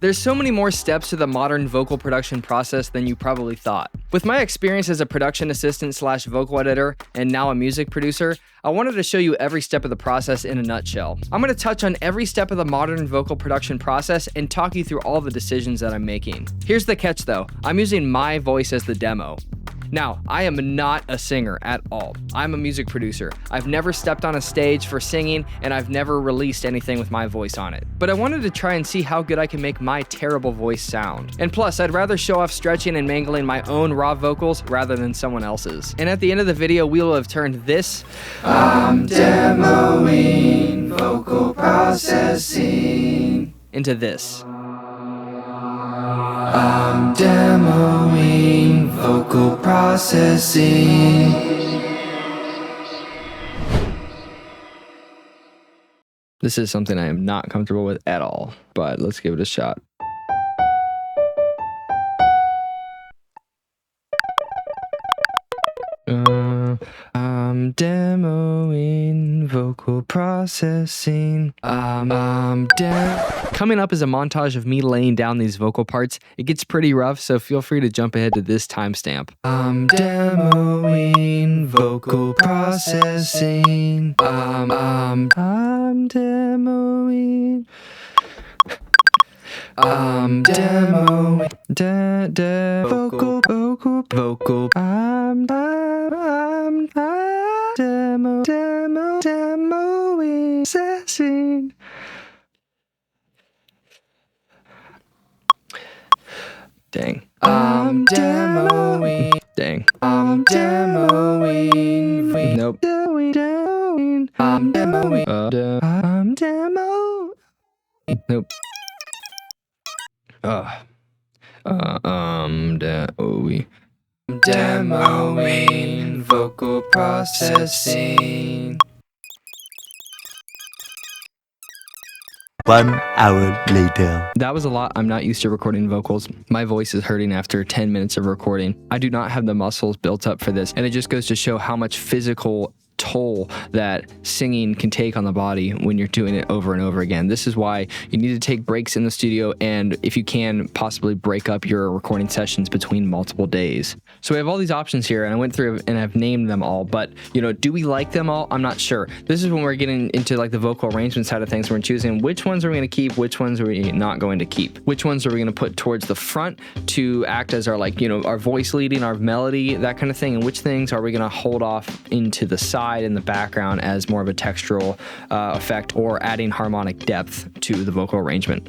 There's so many more steps to the modern vocal production process than you probably thought. With my experience as a production assistant / vocal editor and now a music producer, I wanted to show you every step of the process in a nutshell. I'm going to touch on every step of the modern vocal production process and talk you through all the decisions that I'm making. Here's the catch though, I'm using my voice as the demo. Now, I am not a singer at all. I'm a music producer. I've never stepped on a stage for singing, and I've never released anything with my voice on it. But I wanted to try and see how good I can make my terrible voice sound. And plus, I'd rather show off stretching and mangling my own raw vocals rather than someone else's. And at the end of the video, we will have turned this I'm demoing vocal processing into this. I'm demoing vocal processing. This is something I am not comfortable with at all, but let's give it a shot. I'm demoing vocal processing. Coming up is a montage of me laying down these vocal parts. It gets pretty rough, so feel free to jump ahead to this timestamp. I'm demoing vocal processing. I'm demoing. I'm demoing vocal. I'm demoing processing. Dang. I'm demoing. Dang. I'm demoing. Nope. I'm demoing. I'm demoing. Nope. Demoing vocal processing. 1 hour later. That was a lot. I'm not used to recording vocals. My voice is hurting after 10 minutes of recording. I do not have the muscles built up for this, and it just goes to show how much physical toll that singing can take on the body when you're doing it over and over again. This is why you need to take breaks in the studio, and if you can, possibly break up your recording sessions between multiple days. So we have all these options here, and I went through and I've named them all, but do we like them all? I'm not sure. This is when we're getting into like the vocal arrangement side of things. We're choosing which ones are we going to keep, which ones are we not going to keep, which ones are we going to put towards the front to act as our our voice leading, our melody, that kind of thing, and which things are we going to hold off into the side in the background as more of a textural effect or adding harmonic depth to the vocal arrangement.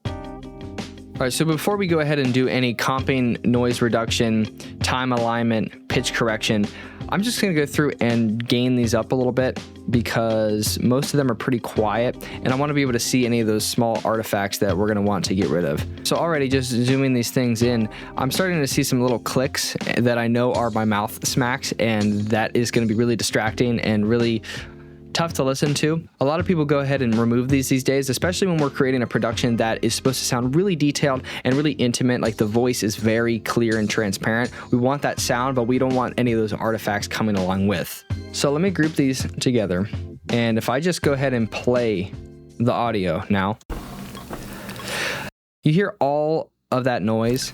All right, so before we go ahead and do any comping, noise reduction, time alignment, pitch correction, I'm just going to go through and gain these up a little bit because most of them are pretty quiet, and I want to be able to see any of those small artifacts that we're going to want to get rid of. So already just zooming these things in, I'm starting to see some little clicks that I know are my mouth smacks, and that is going to be really distracting and really tough to listen to. A lot of people go ahead and remove these days, especially when we're creating a production that is supposed to sound really detailed and really intimate, like the voice is very clear and transparent. We want that sound, but we don't want any of those artifacts coming along with. So let me group these together. And if I just go ahead and play the audio now, you hear all of that noise.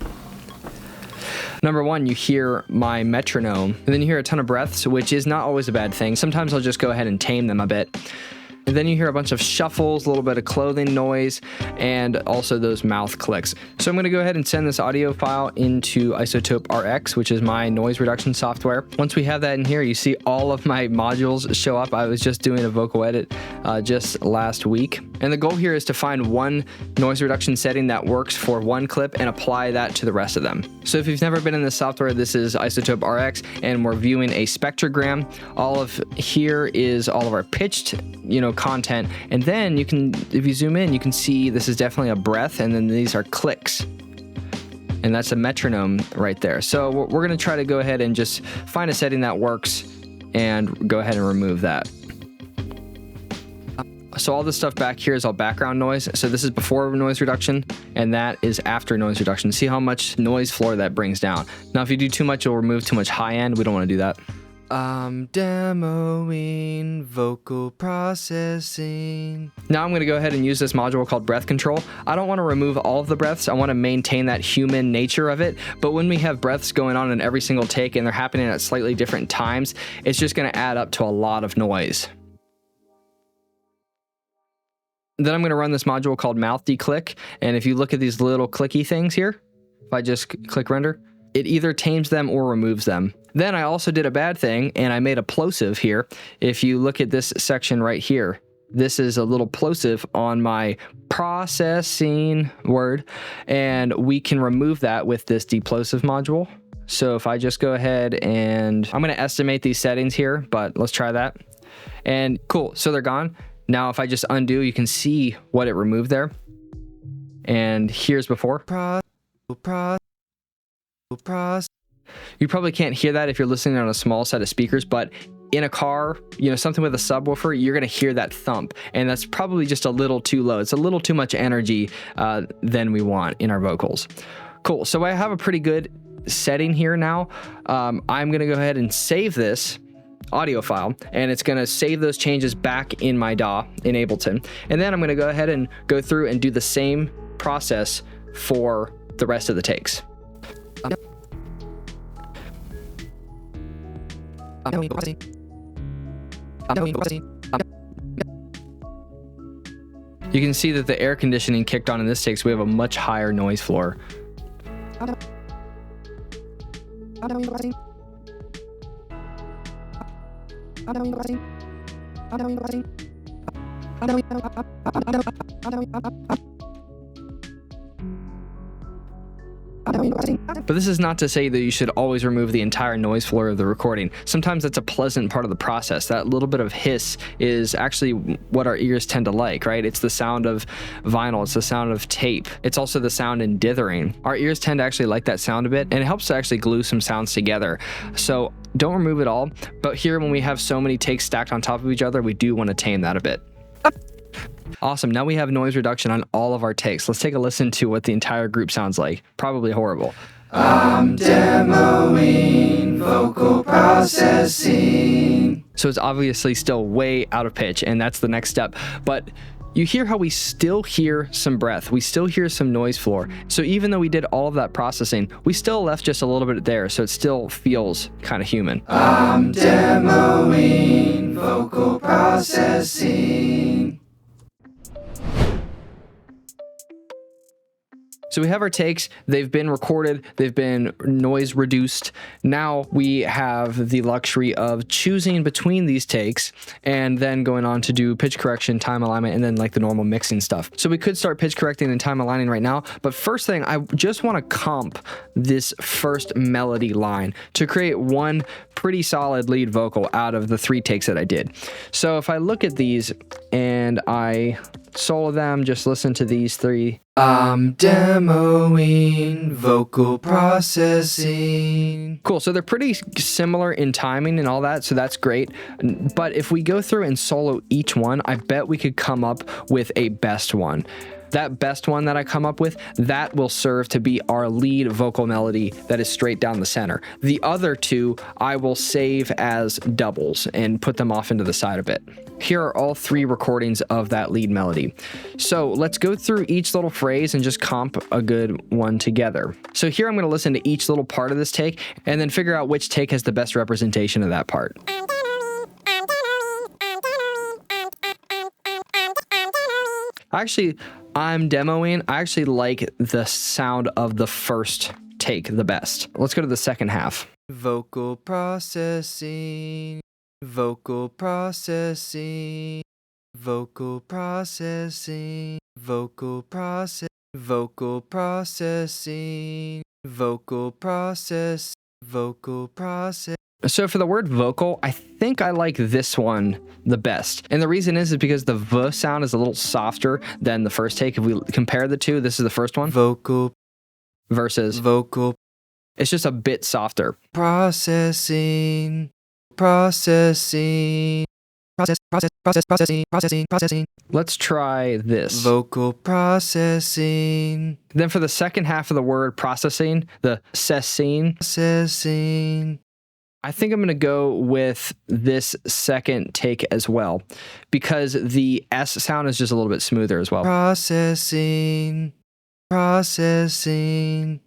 Number one, you hear my metronome, and then you hear a ton of breaths, which is not always a bad thing. Sometimes I'll just go ahead and tame them a bit. And then you hear a bunch of shuffles, a little bit of clothing noise, and also those mouth clicks. So I'm going to go ahead and send this audio file into Isotope RX, which is my noise reduction software. Once we have that in here, you see all of my modules show up. I was just doing a vocal edit just last week. And the goal here is to find one noise reduction setting that works for one clip and apply that to the rest of them. So if you've never been in this software, this is Isotope RX, and we're viewing a spectrogram. All of here is all of our pitched, content. And then you can, if you zoom in, you can see this is definitely a breath, and then these are clicks. And that's a metronome right there. So we're going to try to go ahead and just find a setting that works and go ahead and remove that. So all this stuff back here is all background noise. So this is before noise reduction, and that is after noise reduction. See how much noise floor that brings down. Now, if you do too much, you'll remove too much high end. We don't want to do that. I'm demoing vocal processing. Now I'm going to go ahead and use this module called breath control. I don't want to remove all of the breaths. I want to maintain that human nature of it. But when we have breaths going on in every single take and they're happening at slightly different times, it's just going to add up to a lot of noise. Then I'm going to run this module called mouth declick. And if you look at these little clicky things here, if I just click render, it either tames them or removes them. Then I also did a bad thing and I made a plosive here. If you look at this section right here, this is a little plosive on my processing word, and we can remove that with this deplosive module. So if I just go ahead and I'm going to estimate these settings here, but let's try that. And cool, so they're gone. Now if I just undo, you can see what it removed there. And here's before. You probably can't hear that if you're listening on a small set of speakers, but in a car, something with a subwoofer, you're going to hear that thump. And that's probably just a little too low. It's a little too much energy than we want in our vocals. Cool. So I have a pretty good setting here now. I'm going to go ahead and save this audio file, and it's going to save those changes back in my DAW in Ableton. And then I'm going to go ahead and go through and do the same process for the rest of the takes. You can see that the air conditioning kicked on in this take, so we have a much higher noise floor. But this is not to say that you should always remove the entire noise floor of the recording. Sometimes that's a pleasant part of the process. That little bit of hiss is actually what our ears tend to like, right? It's the sound of vinyl. It's the sound of tape. It's also the sound in dithering. Our ears tend to actually like that sound a bit, and it helps to actually glue some sounds together. So don't remove it all. But here, when we have so many takes stacked on top of each other, we do want to tame that a bit. Awesome. Now we have noise reduction on all of our takes. Let's take a listen to what the entire group sounds like. Probably horrible. I'm demoing vocal processing. So it's obviously still way out of pitch, and that's the next step. But you hear how we still hear some breath. We still hear some noise floor. So even though we did all of that processing, we still left just a little bit there, so it still feels kind of human. I'm demoing vocal processing. So we have our takes, they've been recorded, they've been noise reduced. Now we have the luxury of choosing between these takes and then going on to do pitch correction, time alignment, and then like the normal mixing stuff. So we could start pitch correcting and time aligning right now, but first thing, I just want to comp this first melody line to create one pretty solid lead vocal out of the 3 takes that I did. So if I look at these and I solo them, just listen to these 3. I'm demoing vocal processing. Cool, so they're pretty similar in timing and all that, so that's great. But if we go through and solo each one, I bet we could come up with a best one. That best one that I come up with, that will serve to be our lead vocal melody that is straight down the center. The other 2, I will save as doubles and put them off into the side a bit. Here are all 3 recordings of that lead melody. So let's go through each little phrase and just comp a good one together. So here I'm going to listen to each little part of this take and then figure out which take has the best representation of that part. Actually, I'm demoing. I actually like the sound of the first take the best. Let's go to the second half. Vocal processing. Vocal processing. Vocal processing. Vocal process. Vocal processing. Vocal process. Vocal process. So for the word vocal, I think I like this one the best. And the reason is because the V sound is a little softer than the first take. If we compare the 2, this is the first one. Vocal versus vocal. It's just a bit softer. Processing. Processing. Processing. Let's try this. Vocal processing. Then for the second half of the word processing, the cessing. Processing. I think I'm going to go with this second take as well, because the S sound is just a little bit smoother as well. Processing. Processing.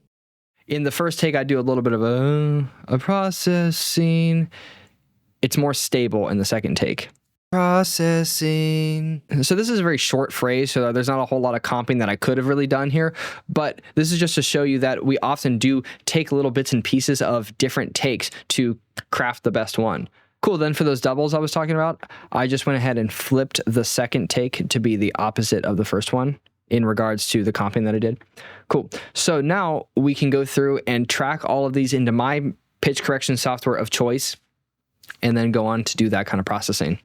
In the first take, I do a little bit of a processing. It's more stable in the second take. Processing. So this is a very short phrase, so there's not a whole lot of comping that I could have really done here, but this is just to show you that we often do take little bits and pieces of different takes to craft the best one. Cool, then for those doubles I was talking about, I just went ahead and flipped the second take to be the opposite of the first one in regards to the comping that I did. Cool, so now we can go through and track all of these into my pitch correction software of choice, and then go on to do that kind of processing.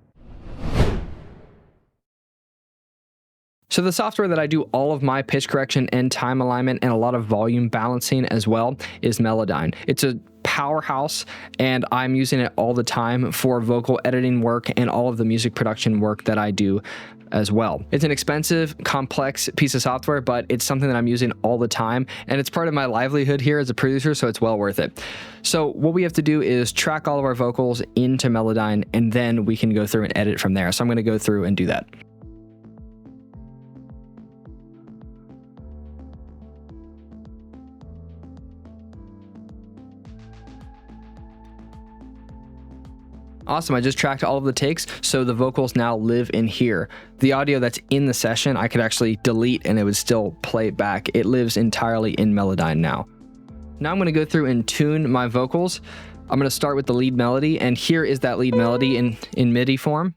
So the software that I do all of my pitch correction and time alignment and a lot of volume balancing as well is Melodyne. It's a powerhouse, and I'm using it all the time for vocal editing work and all of the music production work that I do as well. It's an expensive, complex piece of software, but it's something that I'm using all the time, and it's part of my livelihood here as a producer, so it's well worth it. So what we have to do is track all of our vocals into Melodyne, and then we can go through and edit from there. So I'm going to go through and do that. Awesome, I just tracked all of the takes, so the vocals now live in here. The audio that's in the session, I could actually delete and it would still play back. It lives entirely in Melodyne now. Now I'm gonna go through and tune my vocals. I'm gonna start with the lead melody, and here is that lead melody in MIDI form.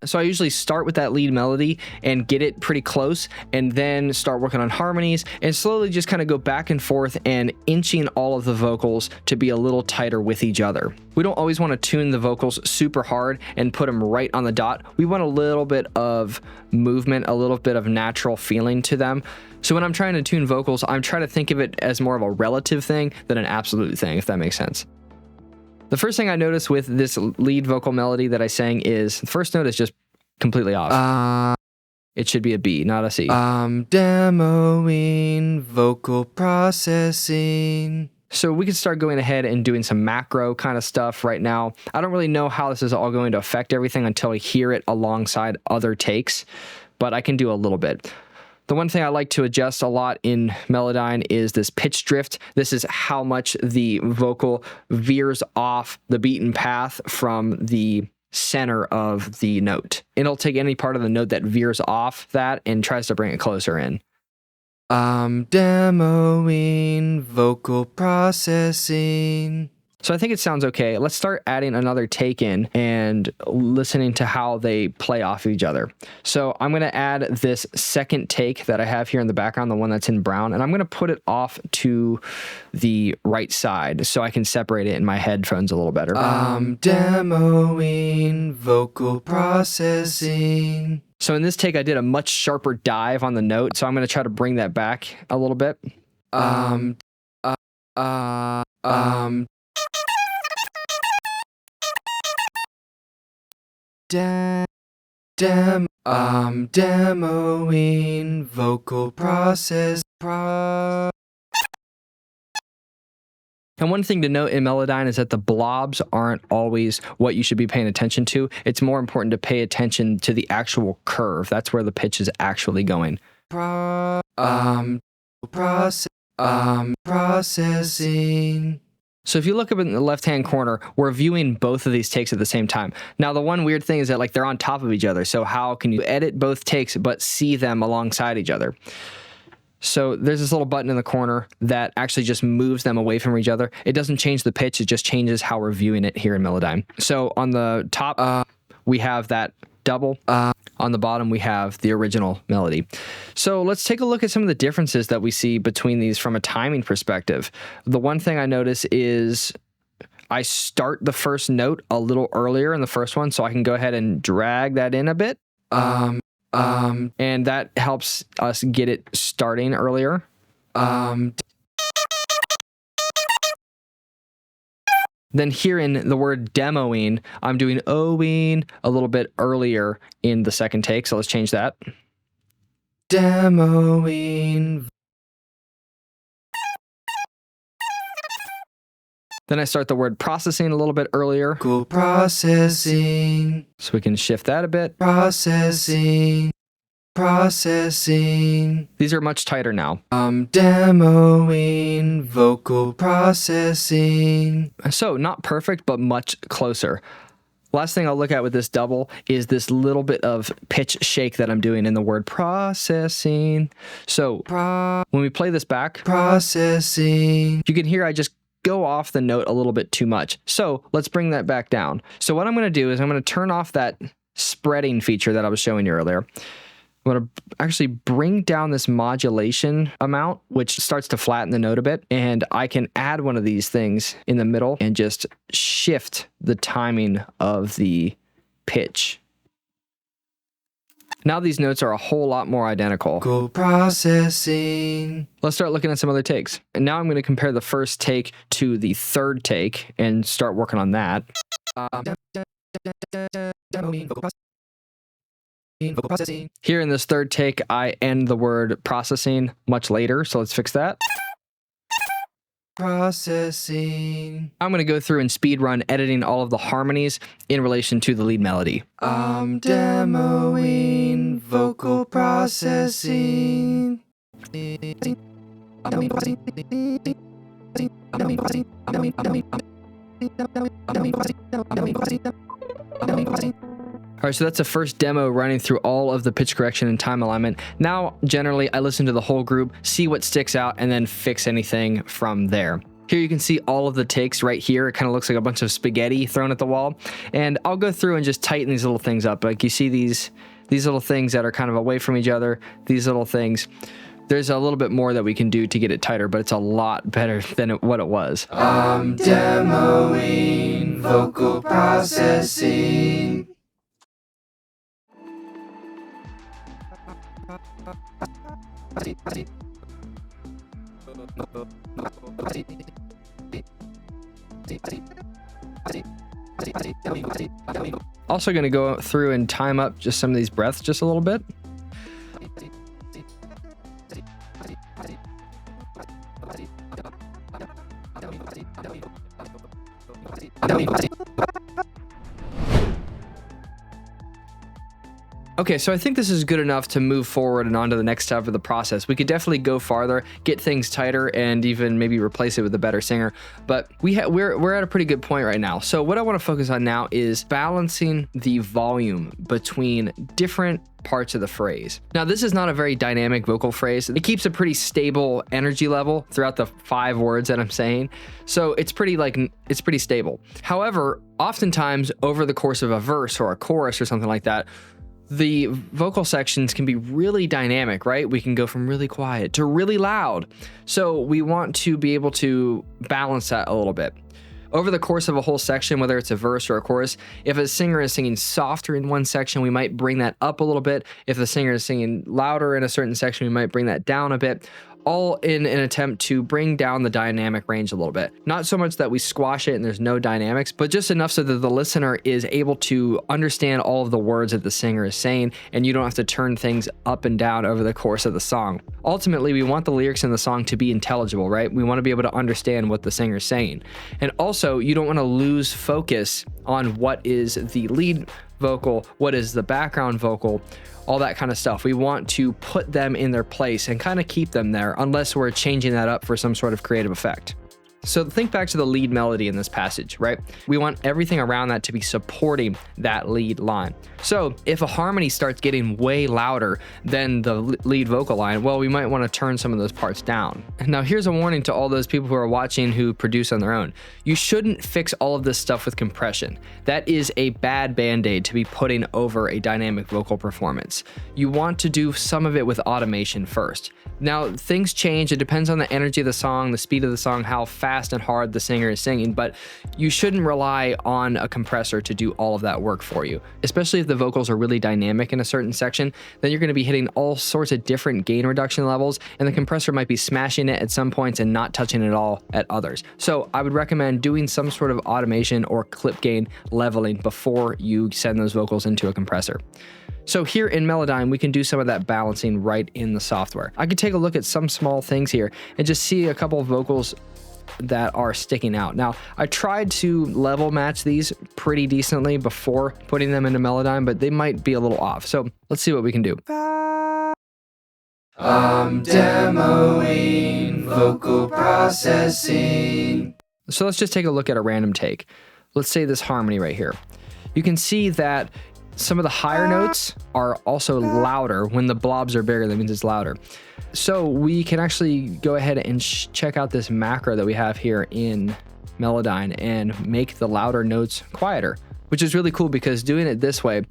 So I usually start with that lead melody and get it pretty close, and then start working on harmonies and slowly just kind of go back and forth and inching all of the vocals to be a little tighter with each other. We don't always want to tune the vocals super hard and put them right on the dot. We want a little bit of movement, a little bit of natural feeling to them. So when I'm trying to tune vocals, I'm trying to think of it as more of a relative thing than an absolute thing, if that makes sense. The first thing I noticed with this lead vocal melody that I sang is the first note is just completely off. It should be a B, not a C. Demoing vocal processing. So we can start going ahead and doing some macro kind of stuff right now. I don't really know how this is all going to affect everything until I hear it alongside other takes, but I can do a little bit. The one thing I like to adjust a lot in Melodyne is this pitch drift. This is how much the vocal veers off the beaten path from the center of the note. It'll take any part of the note that veers off that and tries to bring it closer in. Demoing vocal processing. So I think it sounds okay. Let's start adding another take in and listening to how they play off each other. So I'm going to add this second take that I have here in the background, the one that's in brown, and I'm going to put it off to the right side so I can separate it in my headphones a little better. Demoing vocal processing. So in this take, I did a much sharper dive on the note, so I'm going to try to bring that back a little bit. Demoing vocal process. And one thing to note in Melodyne is that the blobs aren't always what you should be paying attention to. It's more important to pay attention to the actual curve. That's where the pitch is actually going. Processing. So if you look up in the left-hand corner, we're viewing both of these takes at the same time. Now, the one weird thing is that they're on top of each other. So how can you edit both takes but see them alongside each other? So there's this little button in the corner that actually just moves them away from each other. It doesn't change the pitch. It just changes how we're viewing it here in Melodyne. So on the top, we have that double. On the bottom, we have the original melody. So let's take a look at some of the differences that we see between these from a timing perspective. The one thing I notice is I start the first note a little earlier in the first one, so I can go ahead and drag that in a bit. And that helps us get it starting earlier. Then here in the word demoing, I'm doing owing a little bit earlier in the second take. So let's change that. Demoing. Then I start the word processing a little bit earlier. Vocal processing. So we can shift that a bit. Processing. Processing. These are much tighter now. Demoing vocal processing. So not perfect, but much closer. Last thing I'll look at with this double is this little bit of pitch shake that I'm doing in the word processing. So when we play this back, Processing. you can hear I just go off the note a little bit too much. So let's bring that back down. So what I'm going to do is I'm going to turn off that spreading feature that I was showing you earlier. I'm going to actually bring down this modulation amount, which starts to flatten the note a bit. And I can add one of these things in the middle and just shift the timing of the pitch. Now these notes are a whole lot more identical. Vocal processing. Let's start looking at some other takes. And now I'm going to compare the first take to the third take and start working on that. Demoing vocal processing. Here in this third take, I end the word processing much later, so let's fix that. Processing. I'm going to go through and speed run editing all of the harmonies in relation to the lead melody. Demoing vocal processing. All right, so that's the first demo running through all of the pitch correction and time alignment. Now, generally, I listen to the whole group, see what sticks out, and then fix anything from there. Here you can see all of the takes right here. It kind of looks like a bunch of spaghetti thrown at the wall. And I'll go through and just tighten these little things up. Like you see these little things that are kind of away from each other, these little things. There's a little bit more that we can do to get it tighter, but it's a lot better than what it was. Demoing vocal processing. Also going to go through and time up just some of these breaths just a little bit. Okay, so I think this is good enough to move forward and on to the next step of the process. We could definitely go farther, get things tighter, and even maybe replace it with a better singer. But we're at a pretty good point right now. So what I want to focus on now is balancing the volume between different parts of the phrase. Now, this is not a very dynamic vocal phrase. It keeps a pretty stable energy level throughout the 5 words that I'm saying. So it's pretty stable. However, oftentimes over the course of a verse or a chorus or something like that, the vocal sections can be really dynamic, right? We can go from really quiet to really loud. So we want to be able to balance that a little bit. Over the course of a whole section, whether it's a verse or a chorus, if a singer is singing softer in one section, we might bring that up a little bit. If the singer is singing louder in a certain section, we might bring that down a bit. All in an attempt to bring down the dynamic range a little bit. Not so much that we squash it and there's no dynamics, but just enough so that the listener is able to understand all of the words that the singer is saying, and you don't have to turn things up and down over the course of the song. Ultimately, we want the lyrics in the song to be intelligible, right? We want to be able to understand what the singer is saying. And also, you don't want to lose focus on what is the lead vocal, what is the background vocal, all that kind of stuff. We want to put them in their place and kind of keep them there unless we're changing that up for some sort of creative effect. So think back to the lead melody in this passage, right? We want everything around that to be supporting that lead line. So if a harmony starts getting way louder than the lead vocal line, well, we might want to turn some of those parts down. Now, here's a warning to all those people who are watching who produce on their own. You shouldn't fix all of this stuff with compression. That is a bad band-aid to be putting over a dynamic vocal performance. You want to do some of it with automation first. Now, things change. It depends on the energy of the song, the speed of the song, how fast and hard the singer is singing, but you shouldn't rely on a compressor to do all of that work for you. Especially if the vocals are really dynamic in a certain section, then you're going to be hitting all sorts of different gain reduction levels, and the compressor might be smashing it at some points and not touching it all at others. So I would recommend doing some sort of automation or clip gain leveling before you send those vocals into a compressor. So here in Melodyne, we can do some of that balancing right in the software. I could take a look at some small things here and just see a couple of vocals that are sticking out. Now, I tried to level match these pretty decently before putting them into Melodyne, but they might be a little off. So let's see what we can do. I'm demoing vocal processing. So let's just take a look at a random take. Let's say this harmony right here. You can see that some of the higher notes are also louder. When the blobs are bigger, that means it's louder. So we can actually go ahead and check out this macro that we have here in Melodyne and make the louder notes quieter, which is really cool because doing it this way,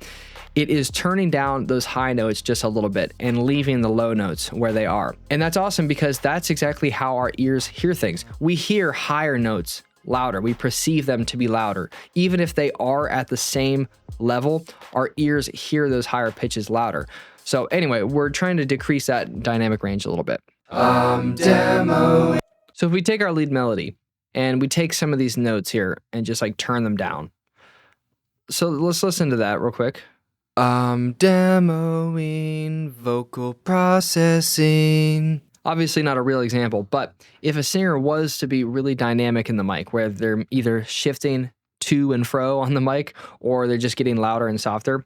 it is turning down those high notes just a little bit and leaving the low notes where they are. And that's awesome because that's exactly how our ears hear things. We hear higher notes louder. We perceive them to be louder. Even if they are at the same level, our ears hear those higher pitches louder. So anyway, we're trying to decrease that dynamic range a little bit. Demo. So if we take our lead melody and we take some of these notes here and just like turn them down. So let's listen to that real quick. I'm demoing vocal processing. Obviously not a real example, but if a singer was to be really dynamic in the mic, where they're either shifting to and fro on the mic, or they're just getting louder and softer,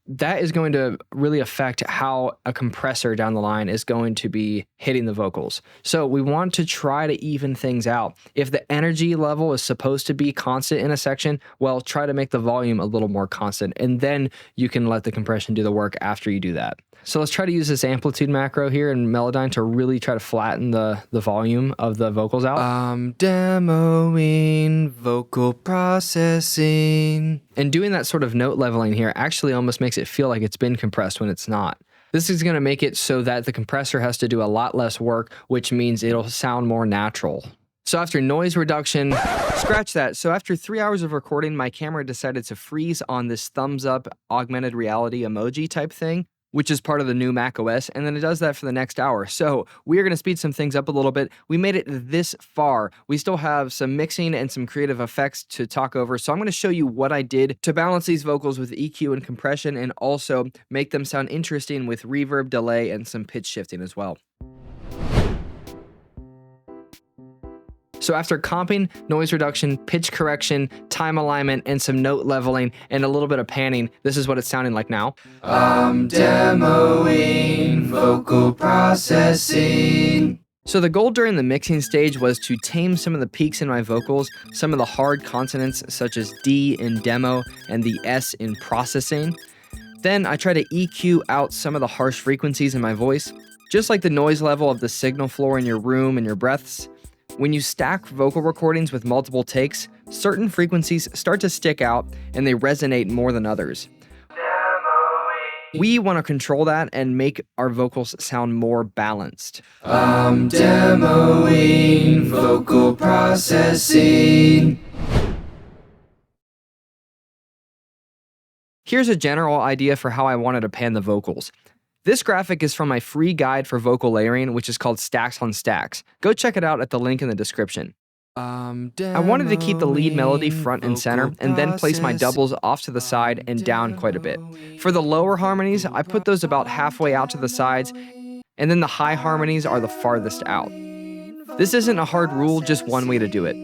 that is going to really affect how a compressor down the line is going to be hitting the vocals. So we want to try to even things out. If the energy level is supposed to be constant in a section, well, try to make the volume a little more constant, and then you can let the compression do the work after you do that. So let's try to use this amplitude macro here in Melodyne to really try to flatten the volume of the vocals out. I'm demoing vocal processing. And doing that sort of note leveling here actually almost makes it feel like it's been compressed when it's not. This is going to make it so that the compressor has to do a lot less work, which means it'll sound more natural. So after noise reduction, scratch that. So after 3 hours of recording, my camera decided to freeze on this thumbs up augmented reality emoji type thing, which is part of the new Mac OS, and then it does that for the next hour. So we are going to speed some things up a little bit. We made it this far. We still have some mixing and some creative effects to talk over, so I'm going to show you what I did to balance these vocals with EQ and compression, and also make them sound interesting with reverb, delay, and some pitch shifting as well. So after comping, noise reduction, pitch correction, time alignment, and some note leveling, and a little bit of panning, this is what it's sounding like now. I'm demoing vocal processing. So the goal during the mixing stage was to tame some of the peaks in my vocals, some of the hard consonants such as D in demo and the S in processing. Then I try to EQ out some of the harsh frequencies in my voice, just like the noise level of the signal floor in your room and your breaths. When you stack vocal recordings with multiple takes, certain frequencies start to stick out and they resonate more than others. We want to control that and make our vocals sound more balanced. I'm demoing vocal processing. Here's a general idea for how I wanted to pan the vocals. This graphic is from my free guide for vocal layering, which is called Stacks on Stacks. Go check it out at the link in the description. I wanted to keep the lead melody front and center, and then place my doubles off to the side and down quite a bit. For the lower harmonies, I put those about halfway out to the sides, and then the high harmonies are the farthest out. This isn't a hard rule, just one way to do it.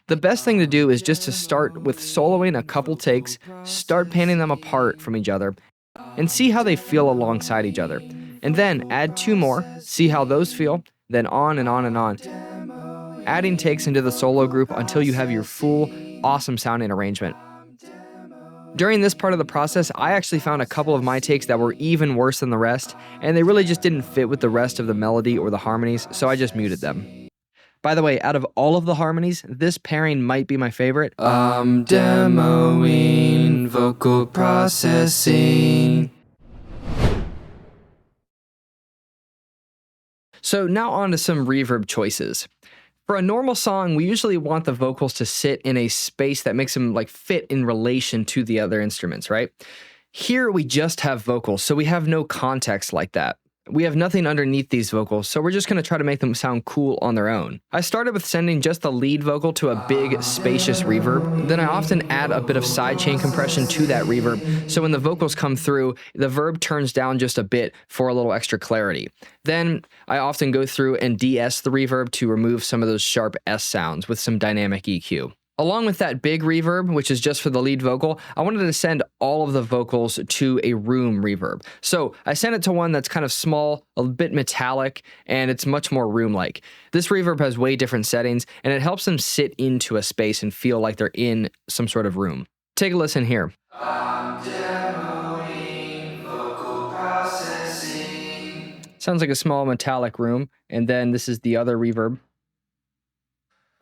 The best thing to do is just to start with soloing a couple takes, start panning them apart from each other, and see how they feel alongside each other. And then add 2 more, see how those feel, then on and on and on. Adding takes into the solo group until you have your full, awesome sounding arrangement. During this part of the process, I actually found a couple of my takes that were even worse than the rest, and they really just didn't fit with the rest of the melody or the harmonies, so I just muted them. By the way, out of all of the harmonies, this pairing might be my favorite. I'm demoing vocal processing. So now on to some reverb choices. For a normal song, we usually want the vocals to sit in a space that makes them like fit in relation to the other instruments, right? Here we just have vocals, so we have no context like that. we have nothing underneath these vocals, so we're just going to try to make them sound cool on their own. I started with sending just the lead vocal to a big, spacious reverb. Then I often add a bit of sidechain compression to that reverb, so when the vocals come through, the verb turns down just a bit for a little extra clarity. Then I often go through and de-S the reverb to remove some of those sharp S sounds with some dynamic EQ. Along with that big reverb, which is just for the lead vocal, I wanted to send all of the vocals to a room reverb. So I sent it to one that's kind of small, a bit metallic, and it's much more room-like. This reverb has way different settings, and it helps them sit into a space and feel like they're in some sort of room. Take a listen here. I'm demoing vocal processing. Sounds like a small metallic room, and then this is the other reverb.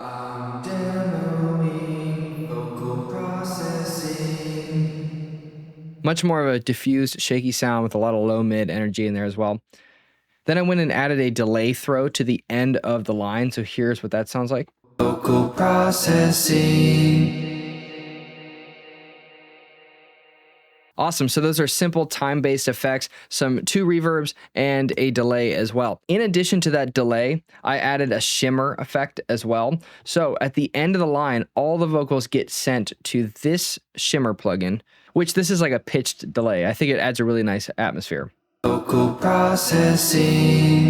I'm demoing vocal processing. Much more of a diffused, shaky sound with a lot of low-mid energy in there as well. Then I went and added a delay throw to the end of the line, so here's what that sounds like. Vocal processing. Awesome, so those are simple time-based effects, two reverbs, and a delay as well. In addition to that delay, I added a shimmer effect as well. So at the end of the line, all the vocals get sent to this shimmer plugin, which this is like a pitched delay. I think it adds a really nice atmosphere. Vocal processing.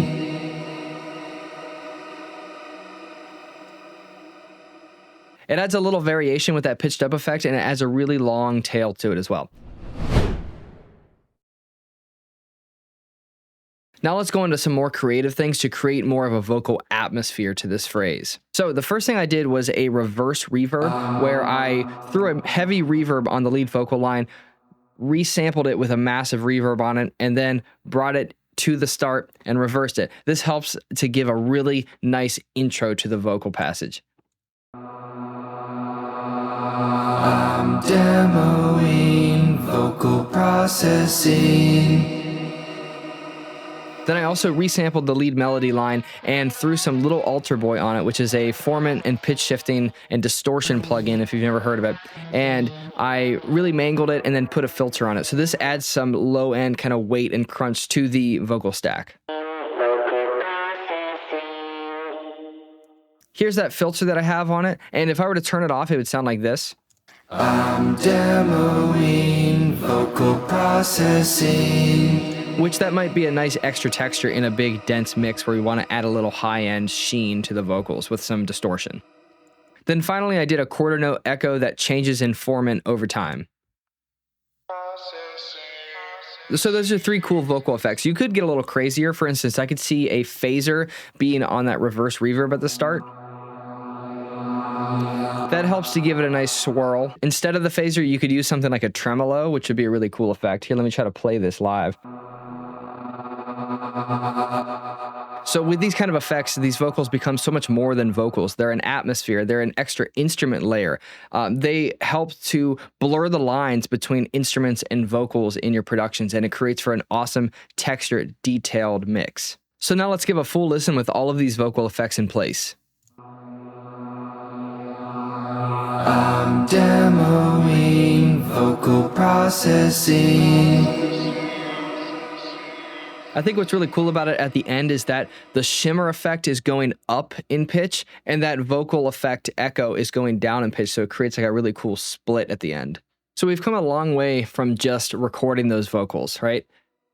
It adds a little variation with that pitched up effect, and it adds a really long tail to it as well. Now let's go into some more creative things to create more of a vocal atmosphere to this phrase. So the first thing I did was a reverse reverb, where I threw a heavy reverb on the lead vocal line, resampled it with a massive reverb on it, and then brought it to the start and reversed it. This helps to give a really nice intro to the vocal passage. I'm demoing vocal processing. Then I also resampled the lead melody line and threw some little alter boy on it, which is a formant and pitch shifting and distortion plugin, if you've never heard of it. And I really mangled it and then put a filter on it. So this adds some low end kind of weight and crunch to the vocal stack. Here's that filter that I have on it. And if I were to turn it off, it would sound like this. I'm demoing vocal processing. Which that might be a nice extra texture in a big dense mix where we want to add a little high-end sheen to the vocals with some distortion. Then finally I did a quarter note echo that changes in formant over time. So those are three cool vocal effects. You could get a little crazier. For instance, I could see a phaser being on that reverse reverb at the start. That helps to give it a nice swirl. Instead of the phaser, you could use something like a tremolo, which would be a really cool effect. Here, let me try to play this live. So with these kind of effects, these vocals become so much more than vocals. They're an atmosphere. They're an extra instrument layer. They help to blur the lines between instruments and vocals in your productions, and it creates for an awesome, textured, detailed mix. So now let's give a full listen with all of these vocal effects in place. I'm demoing vocal processing. I think what's really cool about it at the end is that the shimmer effect is going up in pitch and that vocal effect echo is going down in pitch, so it creates like a really cool split at the end. So we've come a long way from just recording those vocals, right?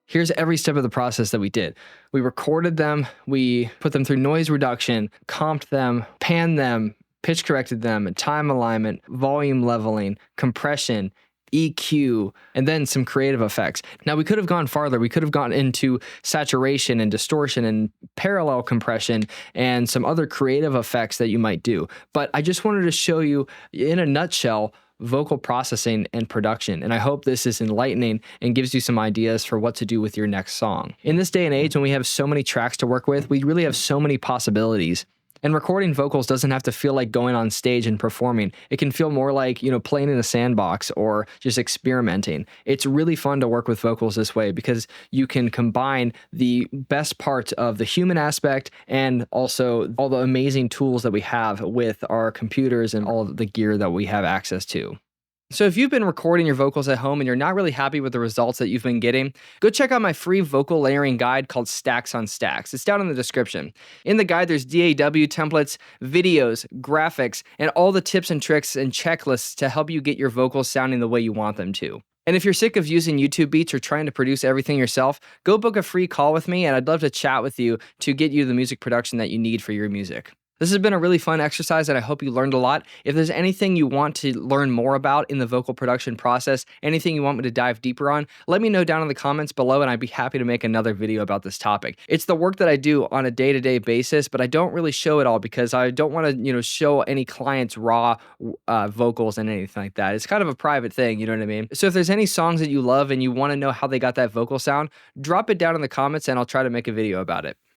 Here's every step of the process that we did. We recorded them, we put them through noise reduction, comped them, panned them, pitch corrected them, time alignment, volume leveling, compression, EQ, and then some creative effects. Now we could have gone farther. We could have gone into saturation and distortion and parallel compression and some other creative effects that you might do. But I just wanted to show you in a nutshell vocal processing and production. And I hope this is enlightening and gives you some ideas for what to do with your next song. In this day and age, when we have so many tracks to work with, we really have so many possibilities. And recording vocals doesn't have to feel like going on stage and performing. It can feel more like, playing in a sandbox or just experimenting. It's really fun to work with vocals this way because you can combine the best parts of the human aspect and also all the amazing tools that we have with our computers and all of the gear that we have access to. So if you've been recording your vocals at home and you're not really happy with the results that you've been getting, go check out my free vocal layering guide called Stacks on Stacks. It's down in the description. In the guide, there's DAW templates, videos, graphics, and all the tips and tricks and checklists to help you get your vocals sounding the way you want them to. And if you're sick of using YouTube beats or trying to produce everything yourself, go book a free call with me and I'd love to chat with you to get you the music production that you need for your music. This has been a really fun exercise and I hope you learned a lot. If there's anything you want to learn more about in the vocal production process, anything you want me to dive deeper on, let me know down in the comments below and I'd be happy to make another video about this topic. It's the work that I do on a day-to-day basis, but I don't really show it all because I don't want to, show any clients raw vocals and anything like that. It's kind of a private thing, you know what I mean? So if there's any songs that you love and you want to know how they got that vocal sound, drop it down in the comments and I'll try to make a video about it.